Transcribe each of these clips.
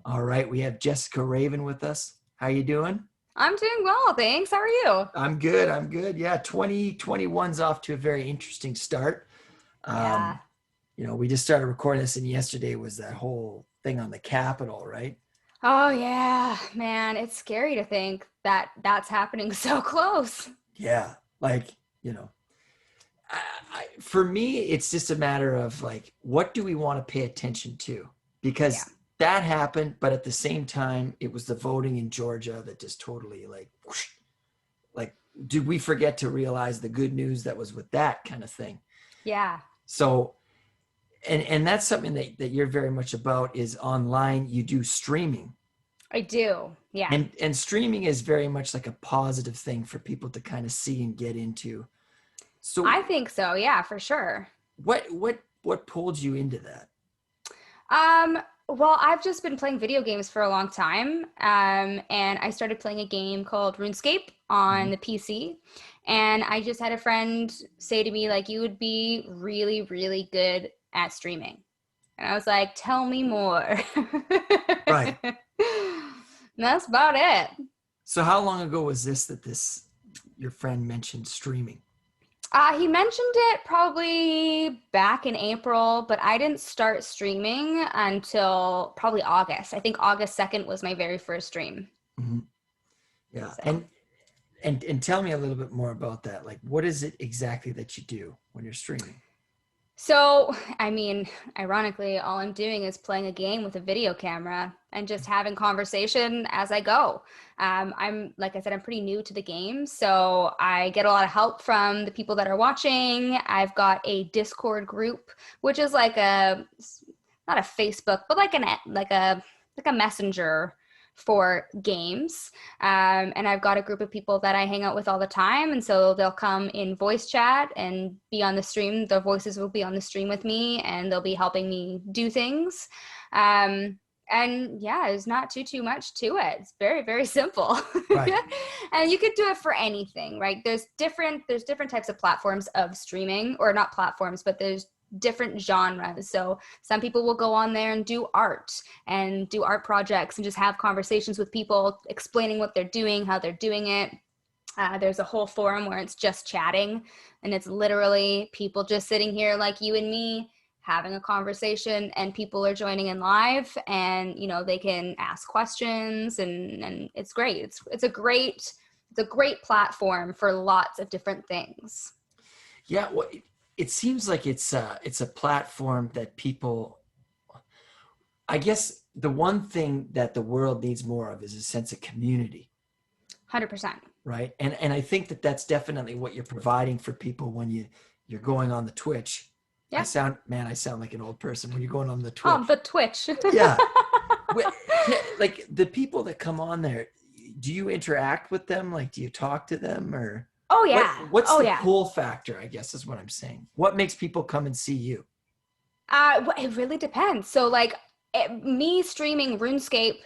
All right, we have Jessika Raven with us. How you doing? I'm doing well, thanks. How are you? I'm good. I'm good. Yeah, 2021's off to a very interesting start. Yeah. Um, we just started recording this, and yesterday was that whole thing on the Capitol, right? Oh yeah, man, it's scary to think that that's happening so close. Yeah, like you know, for me, it's just a matter of like, what do we want to pay attention to? Yeah. Because that happened, but at the same time, it was the voting in Georgia that just totally like, whoosh, like, did we forget to realize the good news that was with that kind of thing? Yeah, So, and that's something that you're very much about is online. You do streaming, I do. Yeah. and streaming is very much like a positive thing for people to kind of see and get into. So, I think so. Yeah, for sure. what pulled you into that? Um, well, I've just been playing video games for a long time. And I started playing a game called RuneScape on Mhm. the PC. And I just had a friend say to me, like, you would be really, really good at streaming. And I was like, tell me more. Right. And that's about it. So, how long ago was this your friend mentioned streaming? He mentioned it probably back in April, but I didn't start streaming until probably August. I think August 2nd was my very first stream. Mhm. Yeah, So. and tell me a little bit more about that. Like, what is it exactly that you do when you're streaming? So, I mean, ironically, all I'm doing is playing a game with a video camera and just having conversation as I go. Like I said, I'm pretty new to the game, so I get a lot of help from the people that are watching. I've got a Discord group, which is like not a Facebook, but like a messenger for games. And I've got a group of people that I hang out with all the time. And so they'll come in voice chat and be on the stream. Their voices will be on the stream with me and they'll be helping me do things. And yeah, there's not too much to it. It's very, very simple. Right. And you could do it for anything, right? There's different types of platforms of streaming, or not platforms, but there's different genres. So some people will go on there and do art projects and just have conversations with people explaining what they're doing, how they're doing it. There's a whole forum where it's just chatting, and it's literally people just sitting here like you and me having a conversation, and people are joining in live, and they can ask questions, and it's great. It's a great platform for lots of different things. Yeah, well, it seems like it's a platform that people. I guess the one thing that the world needs more of is a sense of community, 100%. right? And I think that that's definitely what you're providing for people when you're going on the Twitch. Yeah. I sound like an old person when you're going on the Twitch. Oh, the Twitch. Yeah. Like the people that come on there, do you interact with them? Like, do you talk to them, or Oh yeah. what's Oh the yeah. pull factor, I guess is what I'm saying. What makes people come and see you? It really depends. So like me streaming RuneScape,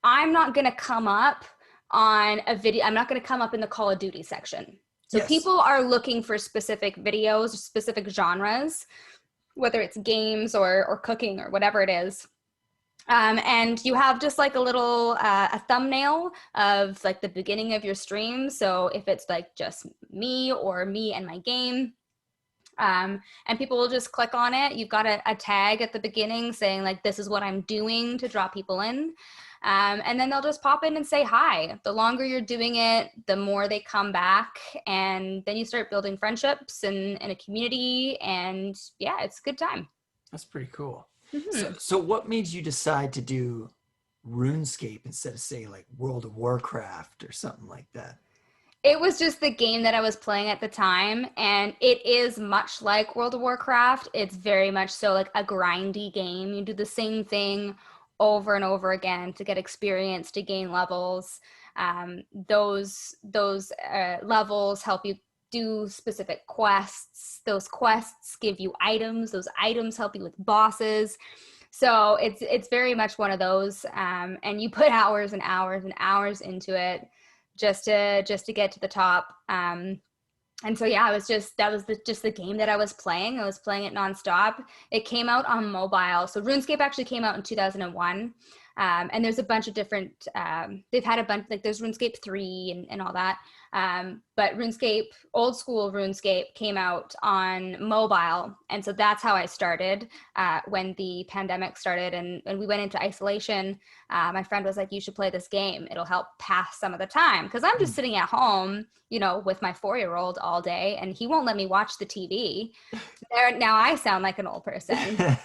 I'm not gonna come up on a video. I'm not gonna come up in the Call of Duty section. So Yes. people are looking for specific videos, specific genres, whether it's games or cooking or whatever it is. And you have just like a thumbnail of like the beginning of your stream. So if it's like just me or me and my game, and people will just click on it. You've got a tag at the beginning saying like, this is what I'm doing to draw people in. And then they'll just pop in and say hi. The longer you're doing it, the more they come back. And then you start building friendships and a community. And yeah, it's a good time. That's pretty cool. So, Mm-hmm. so what made you decide to do RuneScape instead of, say, like World of Warcraft or something like that? It was just the game that I was playing at the time, and it is much like World of Warcraft. It's very much so like a grindy game. You do the same thing over and over again to get experience, to gain levels. Those levels help you do specific quests. Those quests give you items. Those items help you with bosses. So it's very much one of those, and you put hours and hours and hours into it just to get to the top. And so yeah, it was just just the game that I was playing. I was playing it nonstop. It came out on mobile. So RuneScape actually came out in 2001. And there's a bunch of different, they've had a bunch, like there's RuneScape 3 and all that. But RuneScape, old school RuneScape came out on mobile. And so that's how I started when the pandemic started and we went into isolation. My friend was like, you should play this game. It'll help pass some of the time. Because I'm just sitting at home, you know, with my 4-year-old all day and he won't let me watch the TV. Now I sound like an old person.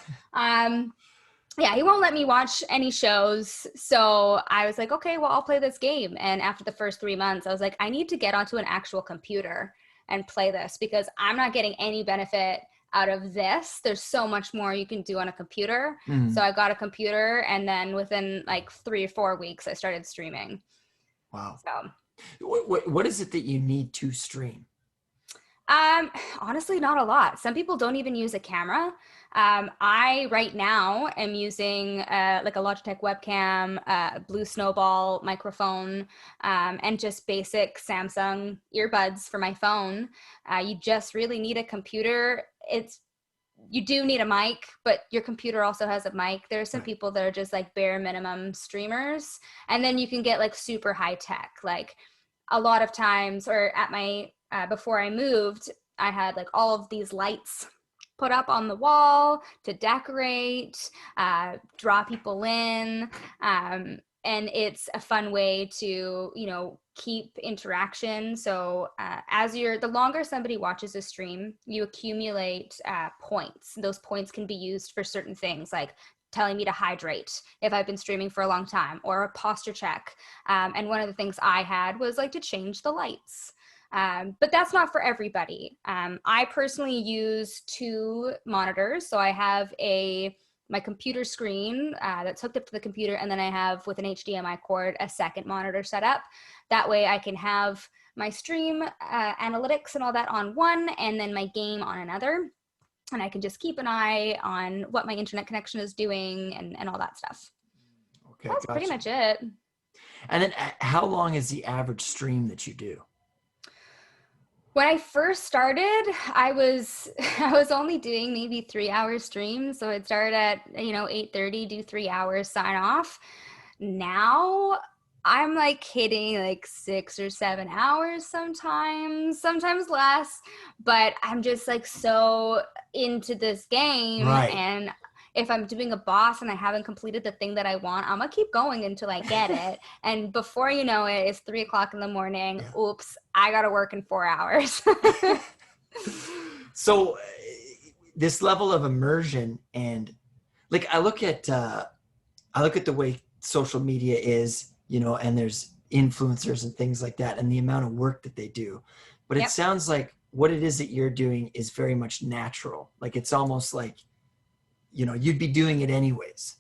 Yeah, he won't let me watch any shows. So I was like, okay, well, I'll play this game. And after the first 3 months, I was like, I need to get onto an actual computer and play this because I'm not getting any benefit out of this. There's so much more you can do on a computer. So I got a computer and then within like 3 or 4 weeks, I started streaming. Wow. So What is it that you need to stream? Honestly, not a lot. Some people don't even use a camera. I right now am using like a Logitech webcam, Blue Snowball microphone, and just basic Samsung earbuds for my phone. You just really need a computer. You do need a mic, but your computer also has a mic. There are some people that are just like bare minimum streamers, and then you can get like super high tech. Like a lot of times, or at my before I moved, I had like all of these lights put up on the wall to decorate, draw people in. And it's a fun way to, you know, keep interaction. So the longer somebody watches a stream, you accumulate points. Those points can be used for certain things like telling me to hydrate if I've been streaming for a long time, or a posture check. And one of the things I had was like to change the lights. But that's not for everybody. I personally use 2 monitors. So I have my computer screen that's hooked up to the computer, and then I have, with an HDMI cord, a second monitor set up. That way I can have my stream analytics and all that on one, and then my game on another. And I can just keep an eye on what my internet connection is doing and all that stuff. Okay, That's gotcha. pretty much it. And then how long is the average stream that you do? When I first started, I was only doing maybe 3-hour streams. So I'd start at, 8:30, do 3 hours, sign off. Now I'm like hitting like 6 or 7 hours sometimes less, but I'm just like so into this game. Right. And if I'm doing a boss and I haven't completed the thing that I want, I'm gonna keep going until I get it. And before you know it, it's 3 o'clock in the morning. Yeah. Oops, I gotta work in 4 hours. So this level of immersion, and like I look at the way social media is, and there's influencers and things like that, and the amount of work that they do. But it sounds like what it is that you're doing is very much natural. Like it's almost like, you'd be doing it anyways.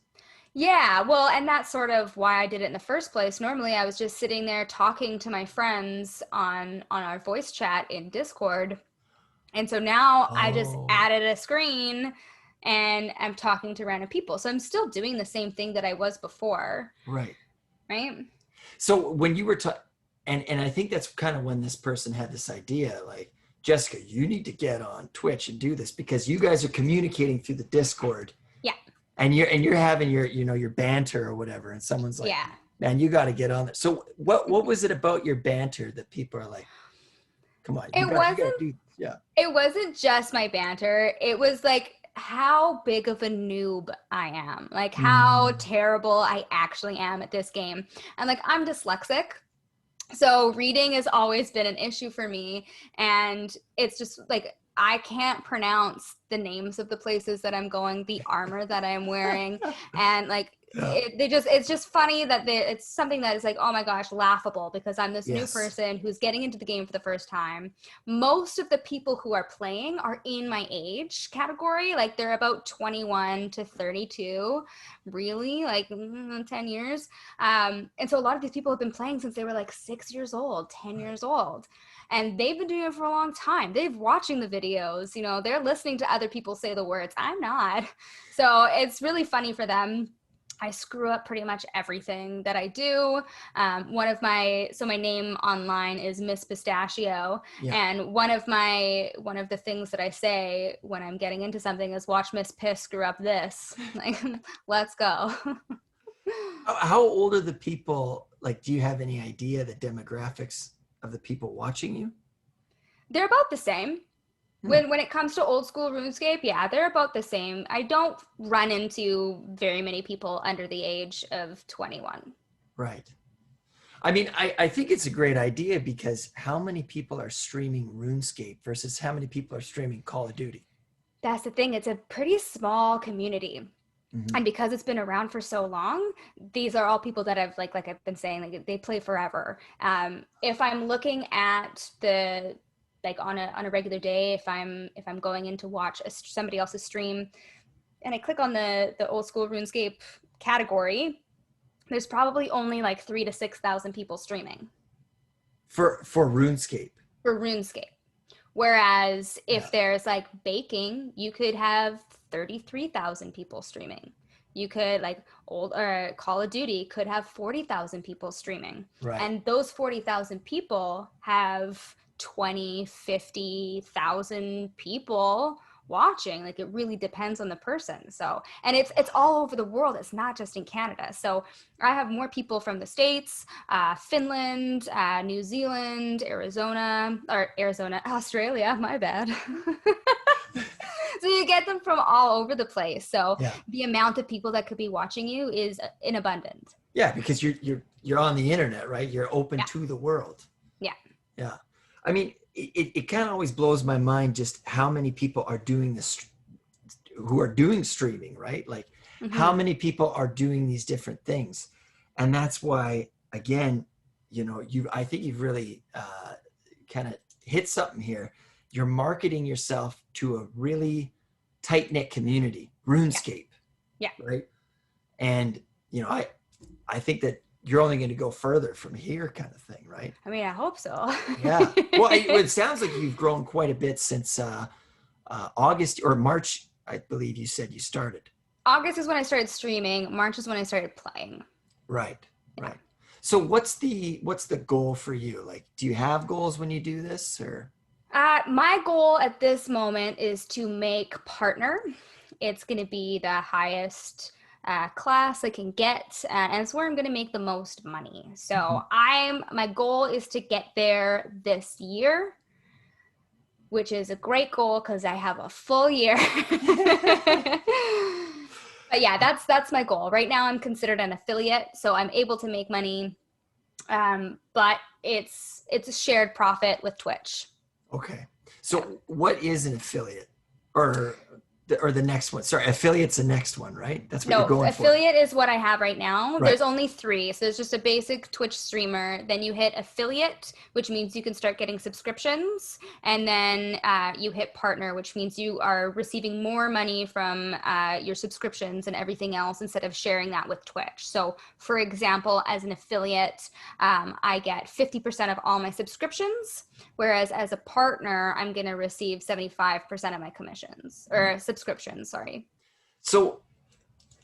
Yeah, well, and that's sort of why I did it in the first place. Normally, I was just sitting there talking to my friends on our voice chat in Discord. And so now I just added a screen and I'm talking to random people. So I'm still doing the same thing that I was before. Right. Right. So when you were and I think that's kind of when this person had this idea, like, Jessica, you need to get on Twitch and do this because you guys are communicating through the Discord. Yeah. And you're having your banter or whatever, and someone's like, yeah, man, you got to get on there. So what was it about your banter that people are like, come on, you got to do? Yeah. It wasn't just my banter. It was like how big of a noob I am, like how terrible I actually am at this game. And like, I'm dyslexic. So reading has always been an issue for me. And it's just like, I can't pronounce the names of the places that I'm going, the armor that I'm wearing. And like, it's just funny that it's something that is like, oh my gosh, laughable because I'm this new person who's getting into the game for the first time. Most of the people who are playing are in my age category. Like they're about 21 to 32, really, like 10 years. And so a lot of these people have been playing since they were like 6 years old, 10 years old. And they've been doing it for a long time. They've watching the videos, they're listening to other people say the words. I'm not. So it's really funny for them. I screw up pretty much everything that I do. My name online is MsPistachio. Yeah. And one of the things that I say when I'm getting into something is watch Miss Piss screw up this. Like, let's go. How old are the people? Like, do you have any idea the demographics of the people watching you? They're about the same. When it comes to old school RuneScape, yeah, they're about the same. I don't run into very many people under the age of 21. Right. I mean, I think it's a great idea because how many people are streaming RuneScape versus how many people are streaming Call of Duty? That's the thing. It's a pretty small community. Mm-hmm. And because it's been around for so long, these are all people that have like I've been saying, like they play forever. If I'm looking at the like on a regular day, if I'm going in to watch somebody else's stream, and I click on the old school RuneScape category, there's probably only like 3,000 to 6,000 people streaming For RuneScape. for RuneScape. Whereas if there's like baking, you could have 33,000 people streaming. You could like Call of Duty could have 40,000 people streaming. Right. And those 40,000 people have 20, 50,000 people watching. Like it really depends on the person. So, and it's all over the world. It's not just in Canada. So I have more people from the States, Finland, New Zealand, Arizona, Australia, my bad. So you get them from all over the place. So the amount of people that could be watching you is in abundance. Yeah, because you're on the internet, right? You're open to the world. Yeah. Yeah. I mean, it kind of always blows my mind just how many people are doing this, who are doing streaming, right? Like how many people are doing these different things. And that's why, again, I think you've really kind of hit something here. You're marketing yourself to a really tight-knit community, RuneScape. Yeah. Right. And, I think that you're only going to go further from here kind of thing, right? I mean, I hope so. Yeah. Well, it sounds like you've grown quite a bit since August or March, I believe you said you started. August is when I started streaming. March is when I started playing. Right. Right. So what's the goal for you? Like, do you have goals when you do this or? My goal at this moment is to make partner. It's going to be the highest class I can get, and it's where I'm going to make the most money. So my goal is to get there this year, which is a great goal because I have a full year. But yeah, that's my goal. Right now I'm considered an affiliate, so I'm able to make money, but it's a shared profit with Twitch. Okay. So what is an affiliate or the next one? Sorry, affiliate's the next one, right? That's what you're going for. Affiliate is what I have right now. Right. There's only 3. So there's just a basic Twitch streamer. Then you hit affiliate, which means you can start getting subscriptions. And then you hit partner, which means you are receiving more money from your subscriptions and everything else instead of sharing that with Twitch. So for example, as an affiliate, I get 50% of all my subscriptions. Whereas as a partner, I'm going to receive 75% of my commissions or subscriptions, sorry. So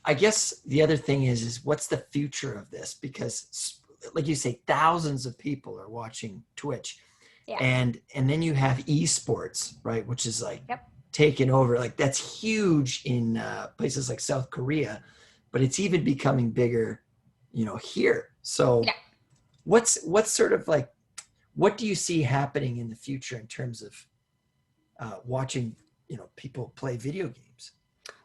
I guess the other thing is what's the future of this? Because like you say, thousands of people are watching Twitch and then you have esports, right? Which is like taken over. Like that's huge in places like South Korea, but it's even becoming bigger, here. So what's sort of like, what do you see happening in the future in terms of watching, people play video games?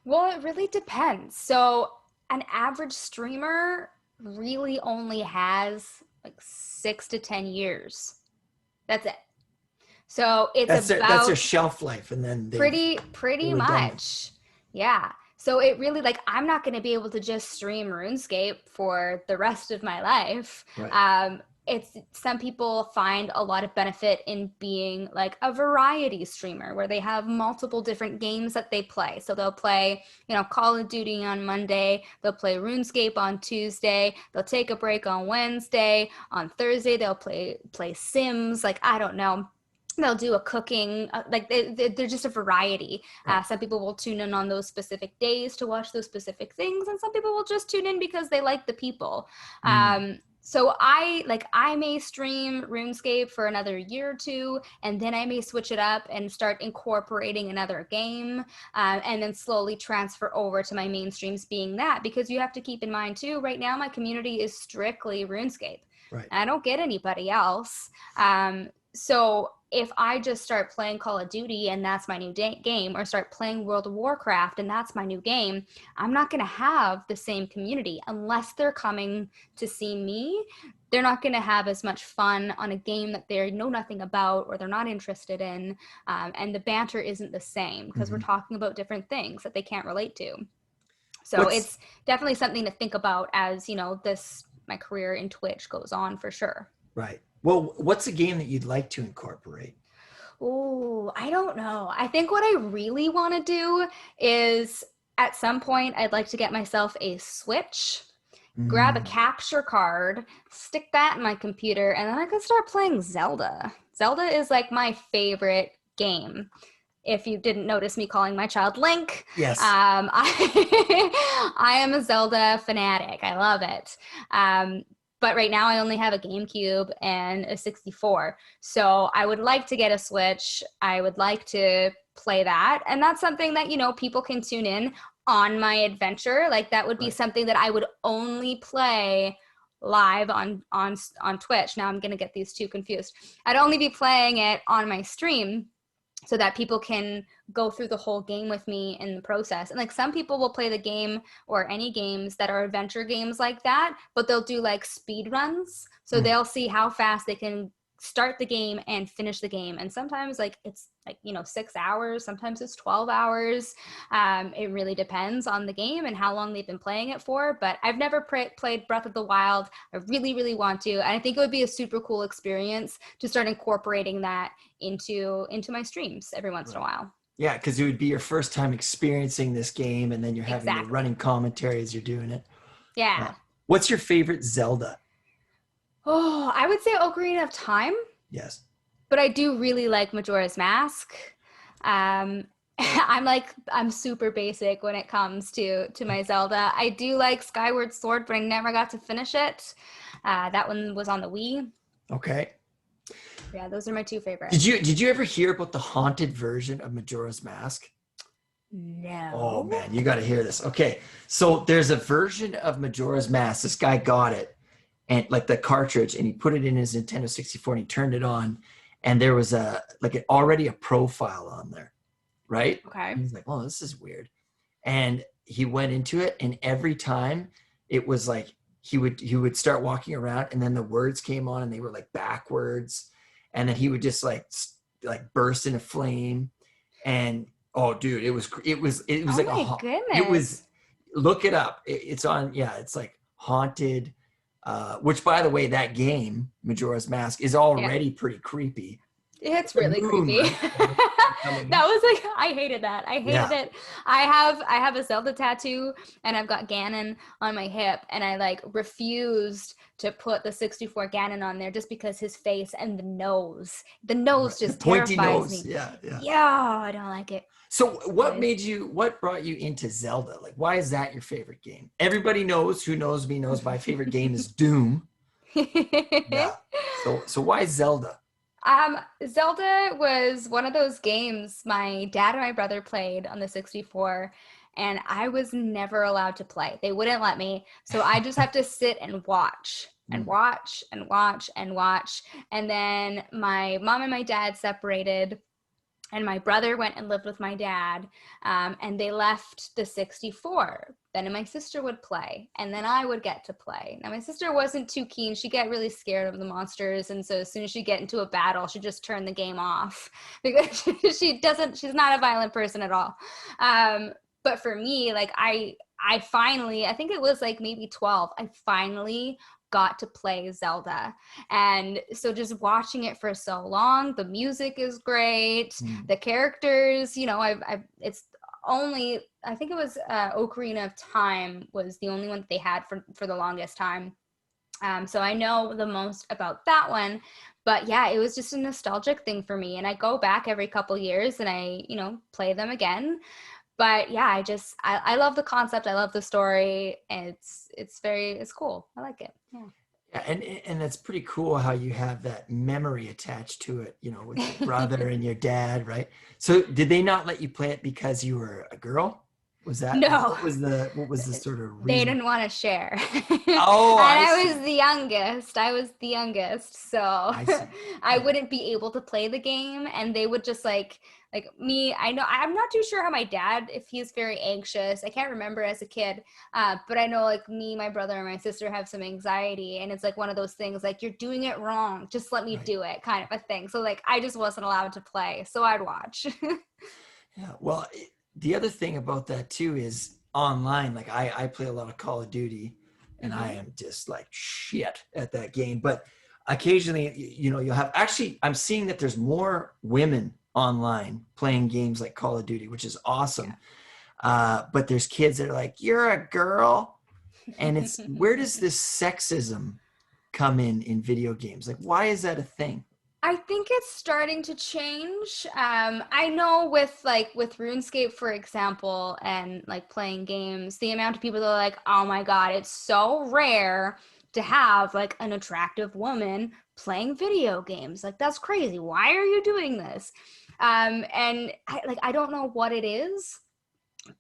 Well, it really depends. So an average streamer really only has like 6 to 10 years. That's it. So that's their shelf life, and then pretty much. Yeah. So it really I'm not going to be able to just stream RuneScape for the rest of my life. Right. Some people find a lot of benefit in being like a variety streamer where they have multiple different games that they play. So they'll play, Call of Duty on Monday, they'll play RuneScape on Tuesday, they'll take a break on Wednesday, on Thursday they'll play Sims, I don't know. they'll do a cooking, like they're just a variety. Right. Some people will tune in on those specific days to watch those specific things, and some people will just tune in because they like the people. Mm. So I may stream RuneScape for another year or two, and then I may switch it up and start incorporating another game, and then slowly transfer over to my main streams being that, because you have to keep in mind too, right now my community is strictly RuneScape. Right. I don't get anybody else. So if I just start playing Call of Duty and that's my new game, or start playing World of Warcraft and that's my new game, I'm not going to have the same community unless they're coming to see me. They're not going to have as much fun on a game that they know nothing about or they're not interested in. And the banter isn't the same because we're talking about different things that they can't relate to. So it's definitely something to think about as, my career in Twitch goes on for sure. Right. Well, what's a game that you'd like to incorporate? Oh, I don't know. I think what I really want to do is at some point I'd like to get myself a Switch, grab a capture card, stick that in my computer, and then I can start playing Zelda. Zelda is like my favorite game. If you didn't notice me calling my child Link, Yes. I am a Zelda fanatic. I love it. But right now I only have a GameCube and a 64. So I would like to get a Switch. I would like to play that. And that's something that, people can tune in on my adventure. Like that would be something that I would only play live on Twitch. Now I'm going to get these two confused. I'd only be playing it on my stream so that people can go through the whole game with me in the process. And like some people will play the game or any games that are adventure games like that, but they'll do like speed runs. So they'll see how fast they can start the game and finish the game. And sometimes like it's like 6 hours, sometimes it's 12 hours. It really depends on the game and how long they've been playing it for. But I've never played Breath of the Wild. I really want to, and I think it would be a super cool experience to start incorporating that into my streams every once in a while. Yeah, because it would be your first time experiencing this game, and then you're having the running commentary as you're doing it. Yeah. What's your favorite Zelda? Oh, I would say Ocarina of Time. Yes. But I do really like Majora's Mask. I'm super basic when it comes to my Zelda. I do like Skyward Sword, but I never got to finish it. That one was on the Wii. Okay. Yeah, those are my two favorites. Did you ever hear about the haunted version of Majora's Mask? No. Oh man, you got to hear this. Okay, so there's a version of Majora's Mask. This guy got it, and like the cartridge, and he put it in his Nintendo 64, and he turned it on, and there was already a profile on there, right? Okay. And he's like, "Oh, this is weird," and he went into it, and every time it was like he would start walking around, and then the words came on, and they were like backwards, and then he would just like burst into flame, and oh, dude, it was like my goodness. It was, look it up. It's on, it's like haunted. Which, by the way, that game Majora's Mask is already pretty creepy. It's really creepy. That was like, I hated that. I hated it. I have a Zelda tattoo, and I've got Ganon on my hip, and I like refused to put the 64 Ganon on there just because his face and the nose just terrifies me. Yeah, I don't like it. So what brought you into Zelda? Like, why is that your favorite game? Everybody who knows me knows my favorite game is Doom. Yeah. So why Zelda? Zelda was one of those games my dad and my brother played on the 64, and I was never allowed to play. They wouldn't let me. So I just have to sit and watch and watch and watch and watch. And then my mom and my dad separated, and my brother went and lived with my dad, and they left the 64. Then my sister would play, and then I would get to play. Now, my sister wasn't too keen. She'd get really scared of the monsters, and so as soon as she'd get into a battle, she'd just turn the game off because she's not a violent person at all. But for me, like I finally, I think it was like maybe 12, I finally got to play Zelda. And so just watching it for so long, the music is great. The characters, it's only, I think it was Ocarina of Time was the only one that they had for the longest time. So I know the most about that one. But yeah, it was just a nostalgic thing for me. And I go back every couple years and I, play them again. But yeah, I love the concept. I love the story. And it's cool. I like it. Yeah. Yeah, and that's pretty cool how you have that memory attached to it, with your brother and your dad, right? So did they not let you play it because you were a girl? Was that No, what was the sort of they reason? didn't want to share. Oh, And I I see. was the youngest. So I see. I Yeah. wouldn't be able to play the game, and they would just like me. I know I'm not too sure how my dad, if he's very anxious. I can't remember as a kid, but I know like me, my brother, and my sister have some anxiety, and it's like one of those things like you're doing it wrong. Just let me Right. do it, kind of a thing. So like I just wasn't allowed to play, so I'd watch. Yeah. Well, the other thing about that too is online. Like I play a lot of Call of Duty, and I Hmm. am just like shit at that game. But occasionally, you'll have. Actually, I'm seeing that there's more women online playing games like Call of Duty, which is awesome. But there's kids that are like, "You're a girl," and it's where does this sexism come in video games? Like, why is that a thing? I think it's starting to change. I know with RuneScape, for example, and like playing games, the amount of people that are like, oh my God, it's so rare to have like an attractive woman playing video games. Like that's crazy. Why are you doing this? And I don't know what it is,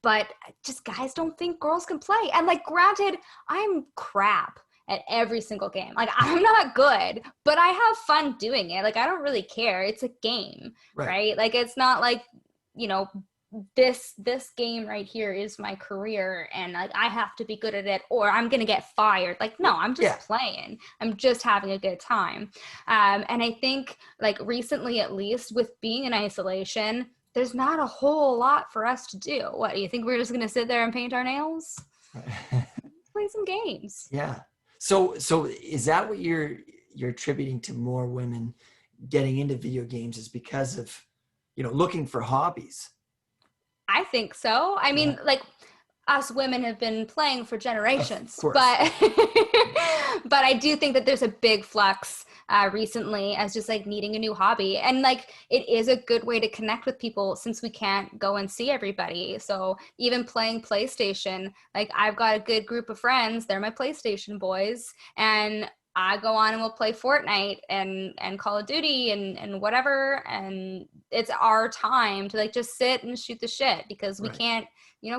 but just guys don't think girls can play. And like, granted, I'm crap at every single game. Like, I'm not good, but I have fun doing it. Like, I don't really care. It's a game, Right. right? Like, it's not like, you know, this game right here is my career and like I have to be good at it or I'm gonna get fired. Like, no, I'm Yeah. just playing. I'm just having a good time. And I think like recently, at least with being in isolation, there's not a whole lot for us to do. What do you think? We're just gonna sit there and paint our nails? Right. Play some games. Yeah. So is that what you're attributing to more women getting into video games is because of, looking for hobbies? I think so. I Yeah. mean, like us women have been playing for Of generations, course. but but I do think that there's a big flux recently as just like needing a new hobby, and like it is a good way to connect with people since we can't go and see everybody. So even playing PlayStation, like I've got a good group of friends. They're my PlayStation boys, and I go on and we'll play Fortnite and Call of Duty and whatever, and it's our time to like just sit and shoot the shit because we Right. can't,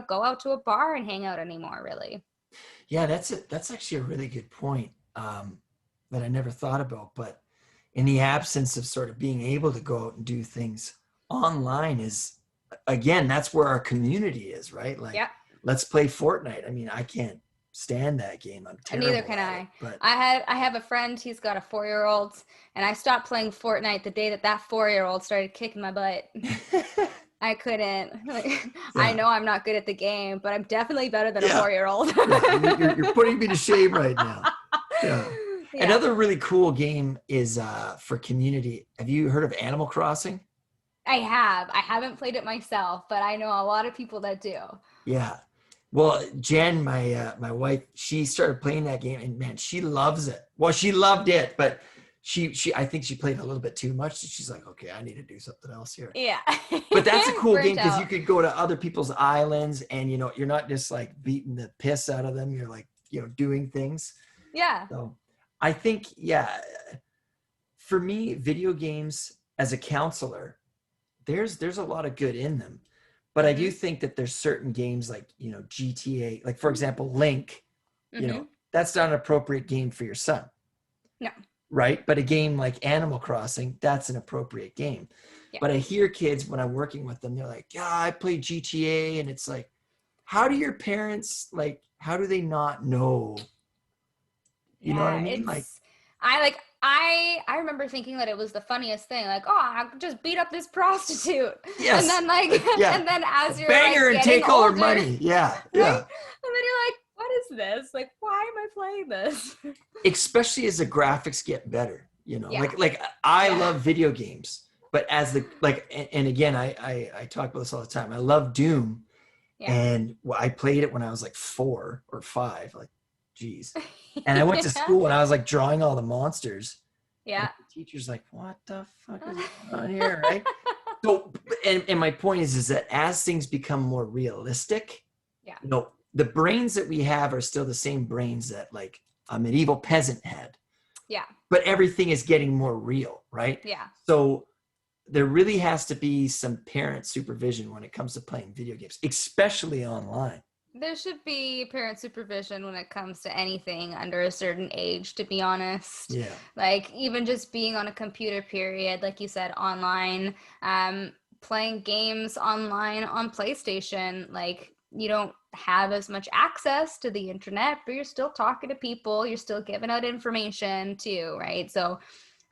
go out to a bar and hang out anymore, really. Yeah, that's actually a really good point, that I never thought about. But in the absence of sort of being able to go out and do things online is, again, that's where our community is, right? Like, Yeah, let's play Fortnite. I mean, I can't stand that game. I'm neither terrible can at it. I. But I have a friend. He's got a 4-year-old, and I stopped playing Fortnite the day that 4-year-old started kicking my butt. I couldn't. I yeah, know I'm not good at the game, but I'm definitely better than a yeah, 4-year-old. yeah. You're putting me to shame right now. Yeah. Yeah, Another really cool game is for community. Have you heard of Animal Crossing? I have. I haven't played it myself, but I know a lot of people that do. Yeah. Well, Jen, my wife, she started playing that game, and man, she loves it. Well, she loved it, but she I think she played a little bit too much. So she's like, okay, I need to do something else here. Yeah. But that's a cool game Burnt because you out. could go to other people's islands, and you're not just like beating the piss out of them. You're like doing things. Yeah. So I think, yeah, for me, video games as a counselor, there's a lot of good in them. But I do Mhm. think that there's certain games like, GTA, like for example, Link, Mhm. that's not an appropriate game for your son, No. right? But a game like Animal Crossing, that's an appropriate game. Yeah. But I hear kids when I'm working with them, they're like, yeah, I play GTA. And it's like, how do your parents, like, how do they not know? You know what I Yeah, mean? Like, it's I remember thinking that it was the funniest thing, like, oh, I could just beat up this prostitute. And yes, then like yeah, and then as you're bang her like and getting take all her older, money. Yeah, right? yeah. And then you're like, what is this? Like, why am I playing this? Especially as the graphics get better, Yeah. like I Yeah. love video games, but as the like and again, I talk about this all the time. I love Doom, Yeah. and I played it when I was like 4 or 5, like Geez. And I went to school and I was like drawing all the monsters. Yeah. And the teacher's like, what the fuck is going on here, right? So, and my point is that as things become more realistic, Yeah. you know, the brains that we have are still the same brains that like a medieval peasant had. Yeah. But everything is getting more real, right? Yeah. So there really has to be some parent supervision when it comes to playing video games, especially online. There should be parent supervision when it comes to anything under a certain age, to be honest. Yeah. Like even just being on a computer period, like you said, online, playing games online on PlayStation, like you don't have as much access to the internet, but you're still talking to people, you're still giving out information too, right? So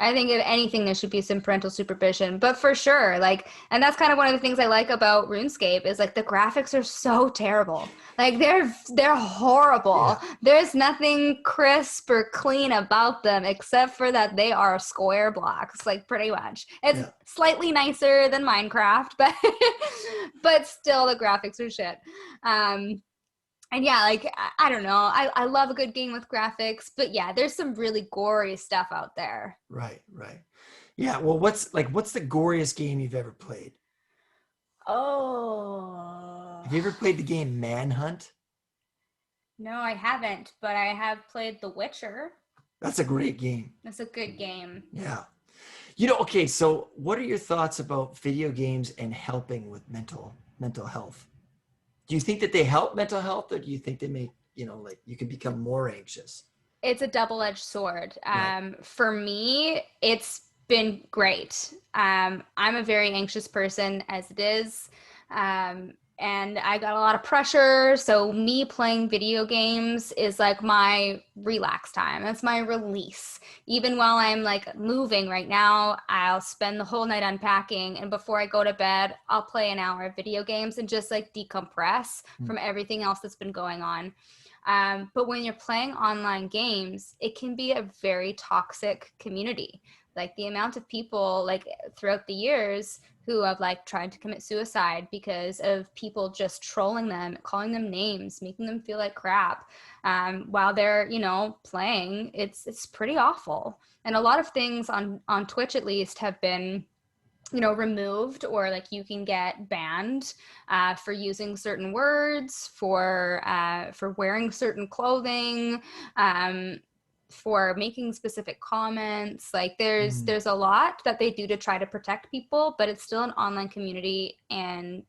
I think if anything, there should be some parental supervision, but for sure, like, and that's kind of one of the things I like about RuneScape is like the graphics are so terrible. Like they're horrible. Yeah. There's nothing crisp or clean about them except for that they are square blocks, like pretty much. It's slightly nicer than Minecraft, but still the graphics are shit. And yeah, like, I don't know. I love a good game with graphics, but yeah, there's some really gory stuff out there. Right. Yeah. Well, what's the goriest game you've ever played? Oh. Have you ever played the game Manhunt? No, I haven't, but I have played The Witcher. That's a great game. That's a good game. Yeah. You know, okay, so what are your thoughts about video games and helping with mental health? Do you think that they help mental health, or do you think they make, you know, like you can become more anxious? It's a double-edged sword. Right. For me, it's been great. I'm a very anxious person as it is. And I got a lot of pressure. So me playing video games is like my relax time. That's my release. Even while I'm like moving right now, I'll spend the whole night unpacking. And before I go to bed, I'll play an hour of video games and just like decompress from everything else that's been going on. But when you're playing online games, it can be a very toxic community. Like the amount of people like throughout the years who have like tried to commit suicide because of people just trolling them, calling them names, making them feel like crap while they're, you know, playing. It's pretty awful. And a lot of things on Twitch at least have been, you know, removed, or like you can get banned for using certain words, for wearing certain clothing, for making specific comments. Like there's a lot that they do to try to protect people, but it's still an online community and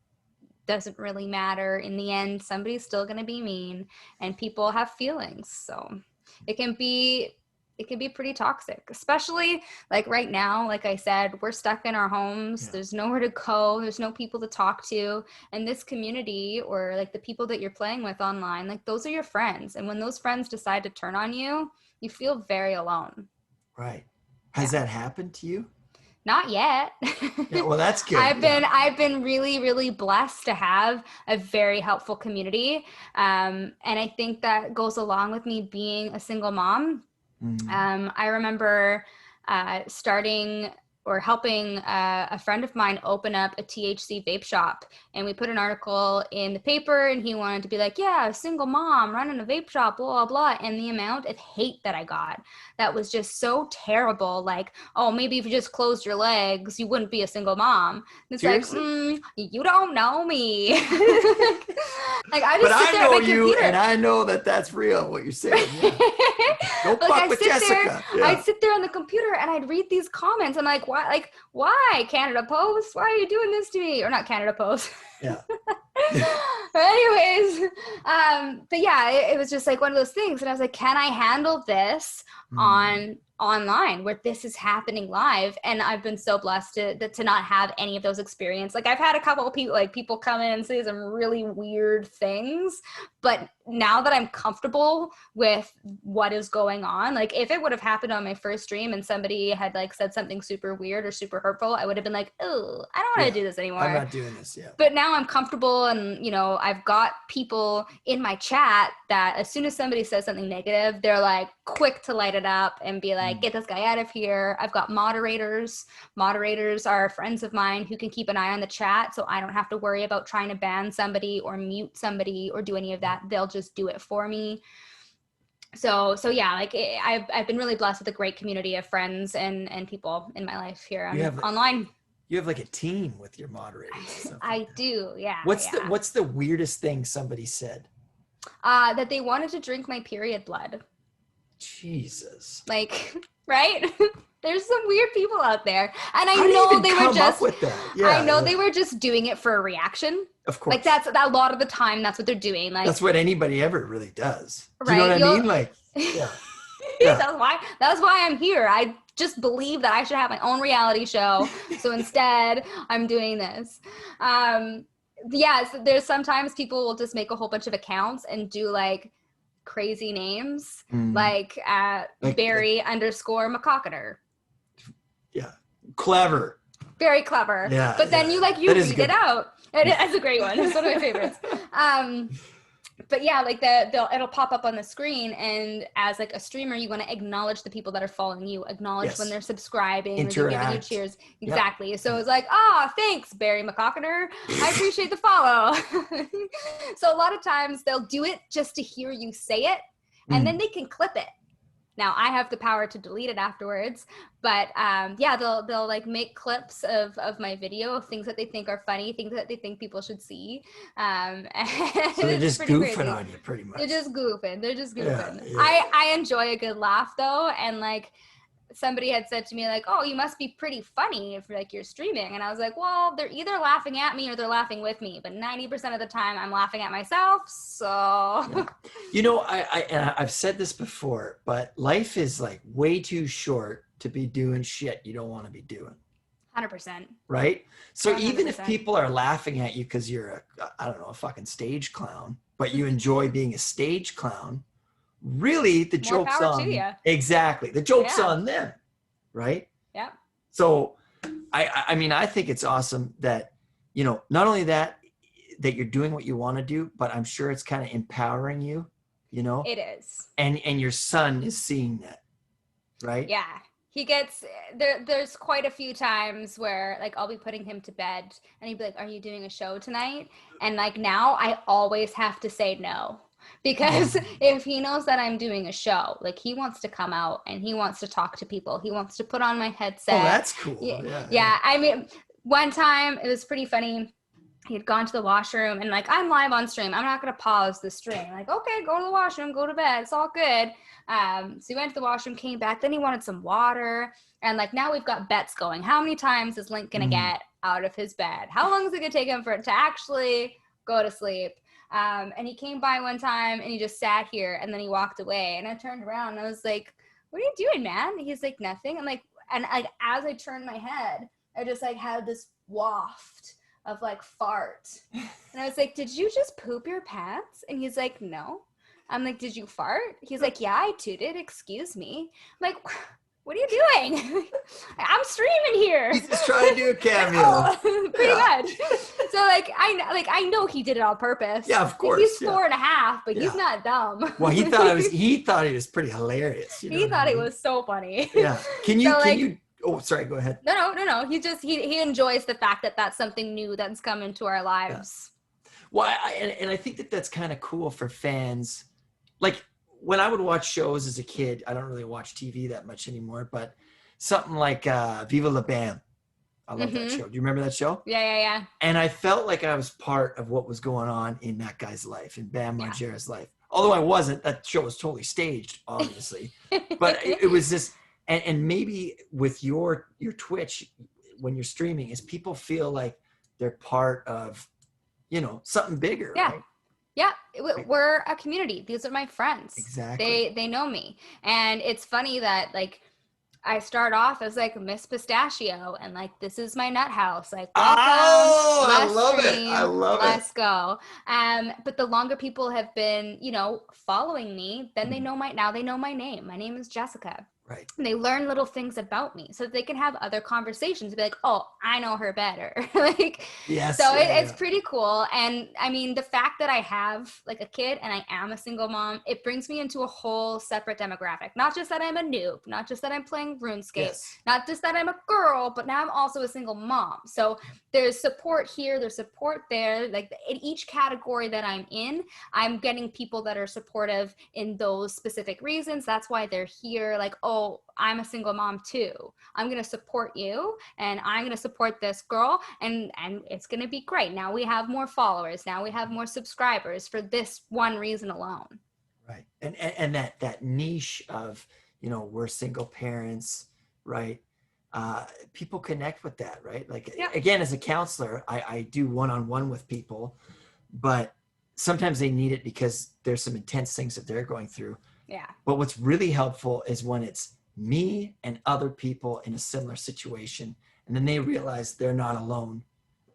doesn't really matter. In the end, somebody's still going to be mean and people have feelings. So it can be pretty toxic, especially like right now. Like I said, we're stuck in our homes. There's nowhere to go. There's no people to talk to. And this community, or like the people that you're playing with online, like those are your friends. And when those friends decide to turn on you, you feel very alone. Right. Has that happened to you? Not yet. Yeah, well, that's good. I've been really, really blessed to have a very helpful community. And I think that goes along with me being a single mom. I remember starting or helping a friend of mine open up a THC vape shop. And we put an article in the paper and he wanted to be like, yeah, a single mom running a vape shop, blah, blah, blah. And the amount of hate that I got, that was just so terrible. Like, oh, maybe if you just closed your legs, you wouldn't be a single mom. And it's Seriously? like, you don't know me. Like I just but sit I there at know my you, computer. and I know that that's real, what you're saying. Yeah. Don't fuck with Jessica. I'd sit there on the computer and I'd read these comments. I'm like, why? Like, why Canada Post? Why are you doing this to me? Or not Canada Post. Yeah. But anyways, but yeah, it was just like one of those things. And I was like, can I handle this online where this is happening live? And I've been so blessed to not have any of those experiences. Like I've had a couple of people come in and say some really weird things, but now that I'm comfortable with what is going on, like if it would have happened on my first stream and somebody had like said something super weird or super hurtful, I would have been like, oh, I don't want to do this anymore. I'm not doing this. Yeah. But now I'm comfortable, and you know, I've got people in my chat that as soon as somebody says something negative, they're like quick to light it up and be like, get this guy out of here. I've got moderators. Moderators are friends of mine who can keep an eye on the chat, so I don't have to worry about trying to ban somebody or mute somebody or do any of that. They'll just do it for me. So yeah, like I've been really blessed with a great community of friends and people in my life here online. You have like a team with your moderators and stuff I like that. do, yeah. What's the weirdest thing somebody said? That they wanted to drink my period blood. Jesus. Like, right? There's some weird people out there. And I How do you know even they were come just up with that? Yeah, I know they were just doing it for a reaction. Of course. Like that's a lot of the time that's what they're doing. Like that's what anybody ever really does. Do right? You know what I mean? Like, yeah. Yeah. That's why I'm here. I just believe that I should have my own reality show. So instead, I'm doing this. Yeah, so there's sometimes people will just make a whole bunch of accounts and do like crazy names, like Barry _ McCocketer. Yeah, clever. Very clever. Yeah, but then you read it out. It's a great one. It's one of my favorites. But yeah, like it'll pop up on the screen, and as like a streamer, you want to acknowledge the people that are following you, acknowledge when they're subscribing, or they're giving you cheers. Exactly. Yep. So it's like, thanks, Barry McCocketer. I appreciate the follow. So a lot of times they'll do it just to hear you say it, and then they can clip it. Now I have the power to delete it afterwards, but yeah, they'll like make clips of my video of things that they think are funny, things that they think people should see. And so they're just goofing crazy. On you pretty much. They're just goofing. Yeah. I enjoy a good laugh though, and like somebody had said to me like, oh, you must be pretty funny if like you're streaming. And I was like, well, they're either laughing at me or they're laughing with me, but 90% of the time I'm laughing at myself. So yeah. You know, I've said this before, but life is like way too short to be doing shit you don't want to be doing. 100%. Right? So 100%. Even if people are laughing at you because you're a fucking stage clown, but you enjoy being a stage clown, really the More joke's power on to you. Exactly. The joke's on them. Right? Yeah. So I mean, I think it's awesome that, you know, not only that you're doing what you want to do, but I'm sure it's kind of empowering you, you know? It is. And your son is seeing that. Right? Yeah. He gets there's quite a few times where like I'll be putting him to bed and he'd be like, are you doing a show tonight? And like now I always have to say no, because if he knows that I'm doing a show, like he wants to come out and he wants to talk to people. He wants to put on my headset. Oh, that's cool. Yeah. I mean, one time it was pretty funny. He had gone to the washroom and like, I'm live on stream. I'm not going to pause the stream. Like, okay, go to the washroom, go to bed. It's all good. So he went to the washroom, came back. Then he wanted some water. And like, now we've got bets going. How many times is Link going to get out of his bed? How long is it going to take him for it to actually go to sleep? And he came by one time and he just sat here and then he walked away. And I turned around and I was like, what are you doing, man? He's like, nothing. I'm like, and like, as I turned my head, I just like had this waft of like fart. And I was like, did you just poop your pants? And he's like, no. I'm like, did you fart? He's like, yeah, I tooted. Excuse me. I'm like, what are you doing? I'm streaming here. He's just trying to do a cameo. Pretty much. So like I know he did it on purpose. Yeah, of course. He's 4.5, but he's not dumb. Well, he thought he was pretty hilarious. You know he thought it was so funny. Yeah. Can you oh, sorry, go ahead. No. He enjoys the fact that that's something new that's come into our lives. Yeah. Well, I think that that's kind of cool for fans. Like when I would watch shows as a kid, I don't really watch TV that much anymore, but something like Viva La Bam. I love that show. Do you remember that show? Yeah. And I felt like I was part of what was going on in that guy's life, in Bam Margera's life. Although I wasn't. That show was totally staged, obviously. But it was just, and maybe with your Twitch, when you're streaming, is people feel like they're part of, you know, something bigger, right? Yeah, we're a community. These are my friends. Exactly. They know me. And it's funny that like I start off as like MsPistachio and like this is my nut house. Like I love it. Let's go. But the longer people have been, you know, following me, then they know my name. My name is Jessika. Right. And they learn little things about me so that they can have other conversations and be like, oh, I know her better. Like, Yes. so Yeah. it's Yeah. pretty cool. And I mean, the fact that I have like a kid and I am a single mom, it brings me into a whole separate demographic. Not just that I'm a noob, not just that I'm playing Runescape, Yes. not just that I'm a girl, but now I'm also a single mom. So there's support here, there's support there. Like in each category that I'm in, I'm getting people that are supportive in those specific reasons. That's why they're here. Like, oh, I'm a single mom too. I'm going to support you and I'm going to support this girl and it's going to be great. Now we have more followers. Now we have more subscribers for this one reason alone. Right. And that niche of, we're single parents, right? People connect with that, right? Like, Yeah. again, as a counselor, I do one-on-one with people, but sometimes they need it because there's some intense things that they're going through. Yeah. But what's really helpful is when it's me and other people in a similar situation, and then they realize they're not alone.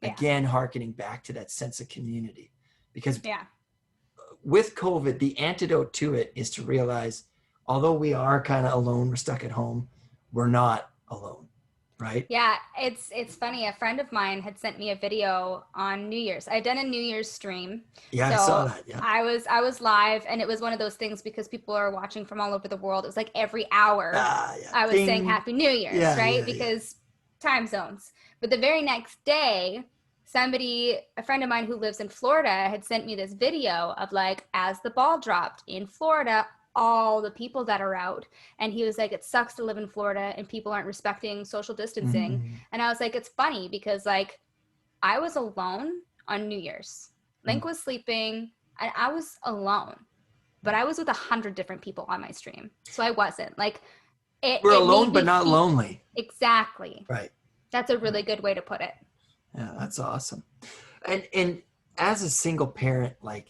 Yeah. Again, hearkening back to that sense of community. Because Yeah. with COVID, the antidote to it is to realize, although we are kind of alone, we're stuck at home, we're not alone, right? Yeah, it's funny. A friend of mine had sent me a video on New Year's. I'd done a New Year's stream. Yeah, I saw So that. Yeah. I was live and it was one of those things because people are watching from all over the world. It was like every hour Yeah. I was saying Ding. Happy New Year's, Yeah, right? yeah, Because time zones. But the very next day, a friend of mine who lives in Florida had sent me this video of like as the ball dropped in Florida, all the people that are out. And he was like, it sucks to live in Florida and people aren't respecting social distancing. Mm-hmm. And I was like, it's funny because like I was alone on New Year's. Link was sleeping and I was alone, but I was with 100 different people on my stream. So I wasn't like, We're it alone, made but me not feel lonely. exactly. Right. That's a really good way to put it. Yeah, that's awesome. And as a single parent, like,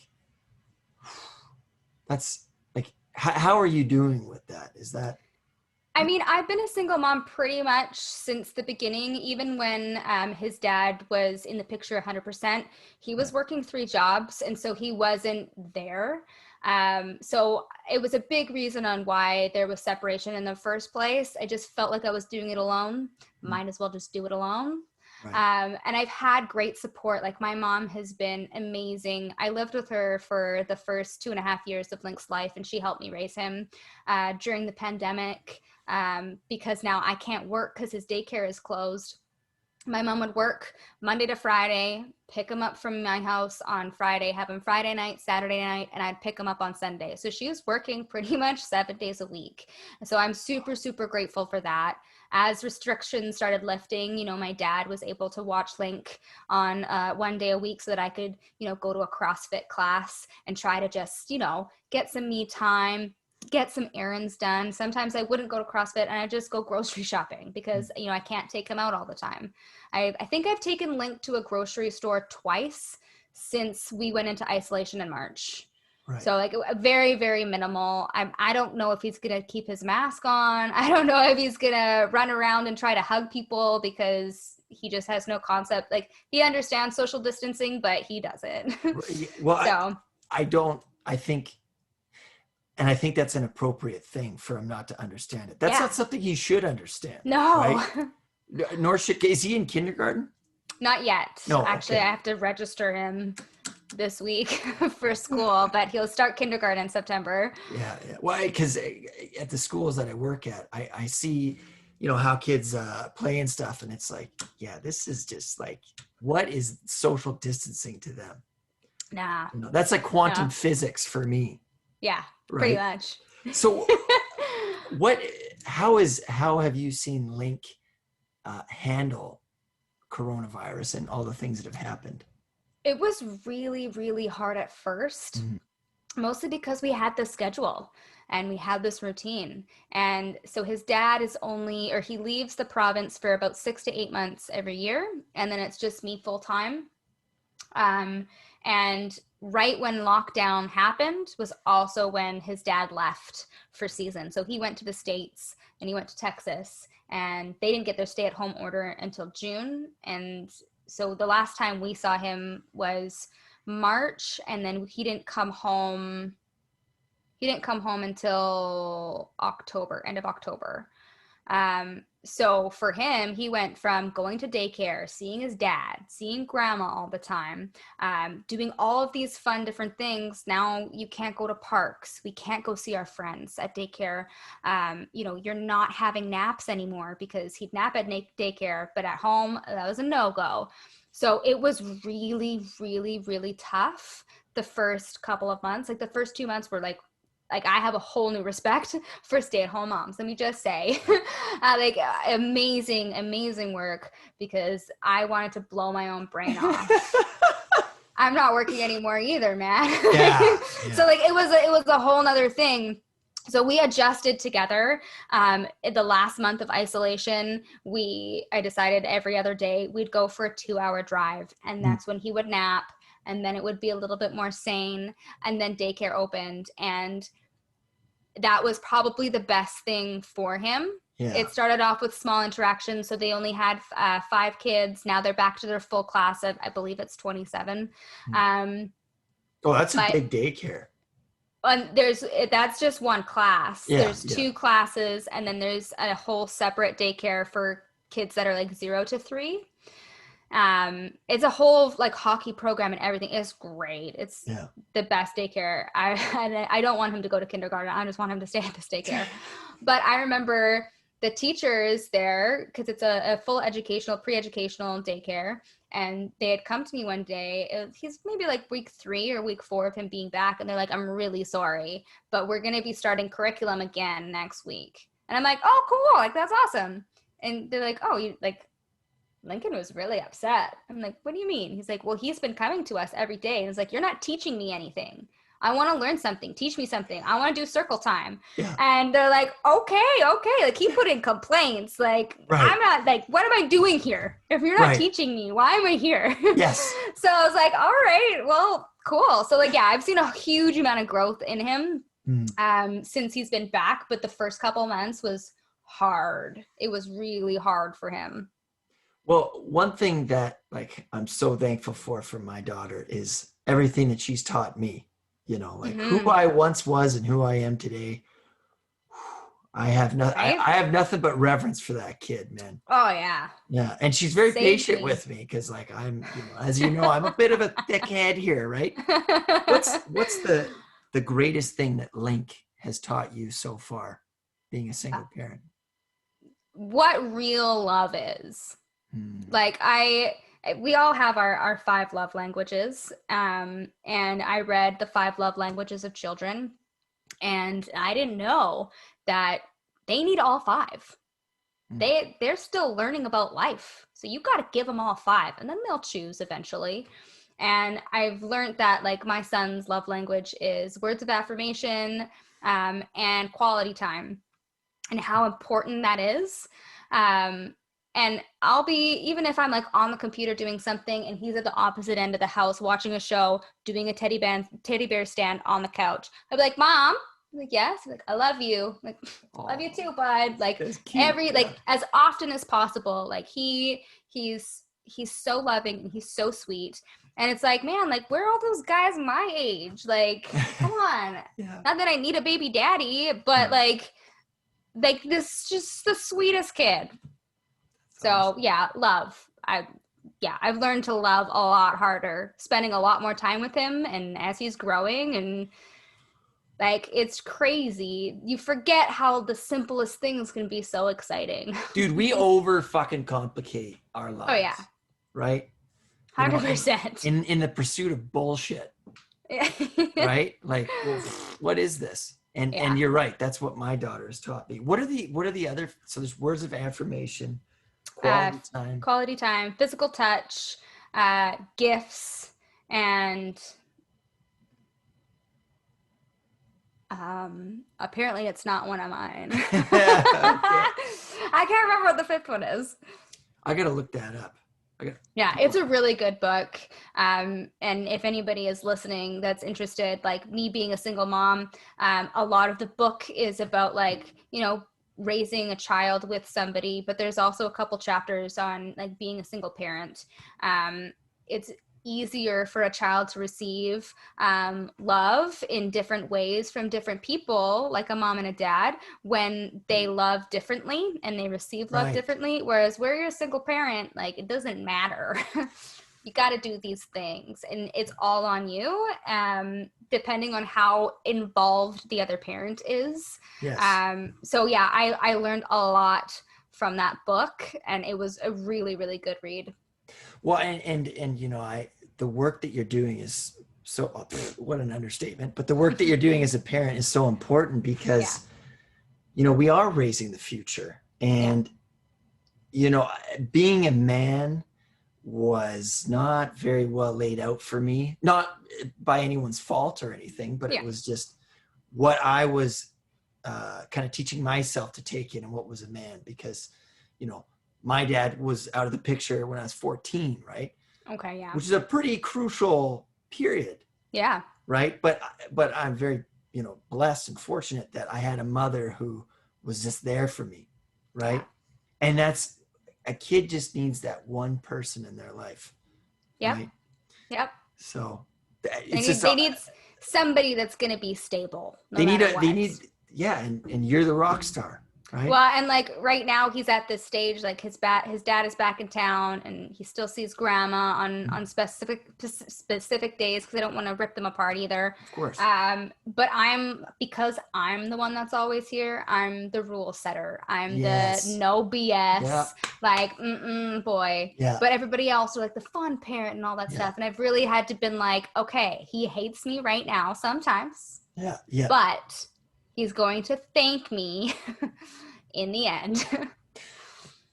that's like, how are you doing with that? Is that? I mean, I've been a single mom pretty much since the beginning, even when his dad was in the picture 100%. He was working 3 jobs, and so he wasn't there. So it was a big reason on why there was separation in the first place. I just felt like I was doing it alone. Might as well just do it alone. Right. And I've had great support. Like my mom has been amazing. I lived with her for the first 2.5 years of Link's life, and she helped me raise him during the pandemic. Because now I can't work because his daycare is closed. My mom would work Monday to Friday, pick him up from my house on Friday, have him Friday night, Saturday night, and I'd pick him up on Sunday. So she was working pretty much 7 days a week. So I'm super, super grateful for that. As restrictions started lifting, my dad was able to watch Link on 1 day a week so that I could, go to a CrossFit class and try to just, get some me time, get some errands done. Sometimes I wouldn't go to CrossFit and I just go grocery shopping because, I can't take him out all the time. I think I've taken Link to a grocery store twice since we went into isolation in March. Right. So like very, very minimal. I don't know if he's going to keep his mask on. I don't know if he's going to run around and try to hug people because he just has no concept. Like he understands social distancing, but he doesn't. Well, So I think that's an appropriate thing for him not to understand it. That's not something he should understand. No. Right? Nor is he in kindergarten? Not yet. No. Actually, Okay. I have to register him this week for school, but he'll start kindergarten in September. Yeah. Well, because at the schools that I work at, I see, how kids play and stuff. And it's like, yeah, this is just like, what is social distancing to them? Nah. That's like quantum physics for me. Yeah, right? Pretty much. So how have you seen Link handle coronavirus and all the things that have happened? It was really, really hard at first, mostly because we had the schedule and we had this routine. And so his dad he leaves the province for about 6 to 8 months every year. And then it's just me full time. And right when lockdown happened was also when his dad left for season. So he went to the States and he went to Texas and they didn't get their stay-at-home order until June. And so the last time we saw him was March, and then he didn't come home. He didn't come home until October, end of October. So for him, he went from going to daycare, seeing his dad, seeing grandma all the time, doing all of these fun different things. Now you can't go to parks. We can't go see our friends at daycare. You know, you're not having naps anymore, because he'd nap at daycare, but at home, that was a no-go. So it was really, really, really tough the first couple of months. Like the first 2 months were like I have a whole new respect for stay-at-home moms. Let me just say, like amazing, amazing work, because I wanted to blow my own brain off. I'm not working anymore either, man. Yeah. So like it was a whole nother thing. So we adjusted together. In the last month of isolation, I decided every other day we'd go for a 2-hour drive, and that's when he would nap, and then it would be a little bit more sane, and then daycare opened, and that was probably the best thing for him. Yeah. It started off with small interactions. So they only had 5 kids. Now they're back to their full class of, I believe it's 27. Oh, that's a big daycare. And that's just one class. Yeah, there's 2 classes, and then there's a whole separate daycare for kids that are like 0 to 3. It's a whole like hockey program and everything. It's great. It's the best daycare. I don't want him to go to kindergarten. I just want him to stay at this daycare. But I remember the teachers there, because it's a full educational, pre-educational daycare. And they had come to me one day. He's maybe like week 3 or week 4 of him being back. And they're like, I'm really sorry, but we're going to be starting curriculum again next week. And I'm like, oh, cool. Like, that's awesome. And they're like, oh, you like, Lincoln was really upset. I'm like, what do you mean? He's like, well, he's been coming to us every day. And it's like, you're not teaching me anything. I want to learn something. Teach me something. I want to do circle time. Yeah. And they're like, okay. Like, he put in complaints. Like, I'm not, like, what am I doing here? If you're not teaching me, why am I here? Yes. So I was like, all right, well, cool. So like, yeah, I've seen a huge amount of growth in him since he's been back. But the first couple months was hard. It was really hard for him. Well, one thing that like I'm so thankful for my daughter is everything that she's taught me, you know, like who I once was and who I am today. I have nothing but reverence for that kid, man. Oh yeah. Yeah. And she's very patient with me, because like I'm, you know, as you know, I'm a bit of a thick head here, right? What's the greatest thing that Link has taught you so far, being a single parent? What real love is. Like we all have our 5 love languages. And I read the 5 love languages of children, and I didn't know that they need all 5. They're still learning about life. So you got to give them all 5, and then they'll choose eventually. And I've learned that like my son's love language is words of affirmation, and quality time, and how important that is. And I'll be, even if I'm like on the computer doing something and he's at the opposite end of the house watching a show, doing a teddy bear stand on the couch, I'll be like, Mom. I'm like, yes. I'm like, I love you. I'm like, love you too, bud. Like like as often as possible. Like he's so loving and he's so sweet. And it's like, man, like where are all those guys my age? Like, come on. Not that I need a baby daddy, but like this just the sweetest kid. So yeah, love. I've learned to love a lot harder, spending a lot more time with him, and as he's growing, and like it's crazy. You forget how the simplest things can be so exciting. Dude, we over fucking complicate our lives. Oh yeah. Right? 100%. In the pursuit of bullshit. Right? Like, well, what is this? And you're right. That's what my daughter has taught me. What are the other? So there's words of affirmation, quality time, physical touch, gifts, and apparently it's not one of mine. I can't remember what the 5th one is. I gotta look that up. Yeah, it's a really good book. And if anybody is listening that's interested, like me being a single mom, a lot of the book is about like, you know, raising a child with somebody, but there's also a couple chapters on like being a single parent. easier for a child to receive love in different ways from different people, like a mom and a dad, when they love differently and they receive love Right. differently. Whereas where you're a single parent, like, it doesn't matter. You got to do these things, and it's all on you, depending on how involved the other parent is. Yes. So yeah, I learned a lot from that book, and it was a really, really good read. Well, and you know, the work that you're doing is so, what an understatement, but the work that you're doing as a parent is so important because, you know, we are raising the future, and, you know, being a man was not very well laid out for me, not by anyone's fault or anything, but it was just what I was kind of teaching myself to take in and what was a man, because, you know, my dad was out of the picture when I was 14, right? Okay, yeah. Which is a pretty crucial period. Yeah. Right? But I'm very, you know, blessed and fortunate that I had a mother who was just there for me, right? Yeah. And that's, a kid just needs that one person in their life. Yep. Right? Yep. So they need somebody that's going to be stable. They need, yeah. And you're the rock star. Right. Well, and like right now he's at this stage, like his dad is back in town, and he still sees grandma on specific days, because I don't want to rip them apart either. Of course. But because I'm the one that's always here, I'm the rule setter. I'm the no BS, like boy. Yeah. But everybody else are like the fun parent and all that stuff. And I've really had to been like, okay, he hates me right now sometimes. Yeah. Yeah. But he's going to thank me in the end.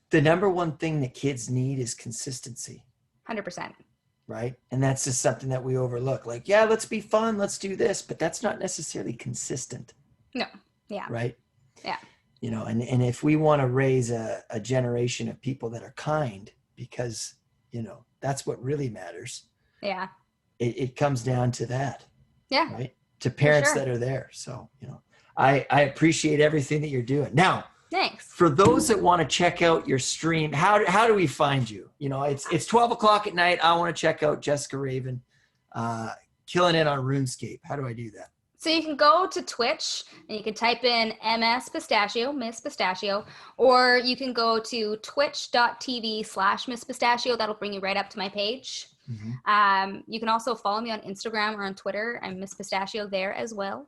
The number one thing that kids need is consistency. 100%. Right? And that's just something that we overlook. Like, yeah, let's be fun, let's do this, but that's not necessarily consistent. No. Yeah. Right? Yeah. You know, and if we want to raise a generation of people that are kind, because, you know, that's what really matters. Yeah. It comes down to that. Yeah. Right? To parents that are there. So, you know, I appreciate everything that you're doing. Now, thanks. For those that want to check out your stream, how do we find you? You know, it's 12 o'clock at night. I want to check out Jessika Raven, killing it on RuneScape. How do I do that? So you can go to Twitch and you can type in MsPistachio, or you can go to twitch.tv/MsPistachio. That'll bring you right up to my page. Mm-hmm. You can also follow me on Instagram or on Twitter. I'm MsPistachio there as well.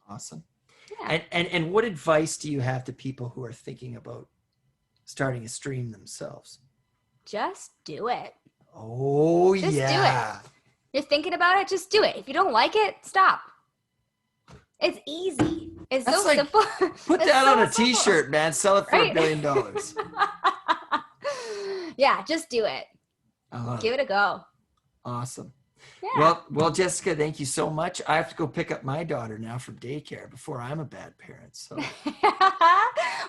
Awesome. Yeah. And what advice do you have to people who are thinking about starting a stream themselves? Just do it. Oh, just yeah. Do it. You're thinking about it, just do it. If you don't like it, stop. It's easy. It's so simple. Put that on a t-shirt, man. Sell it for $1 billion. Yeah, just do it. Give it a go. Awesome. Yeah. Well, Jessika, thank you so much. I have to go pick up my daughter now from daycare before I'm a bad parent. So.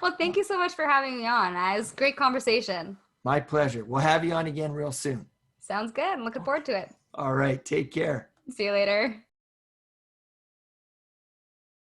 Well, thank you so much for having me on. It was a great conversation. My pleasure. We'll have you on again real soon. Sounds good. I'm looking forward to it. All right. Take care. See you later.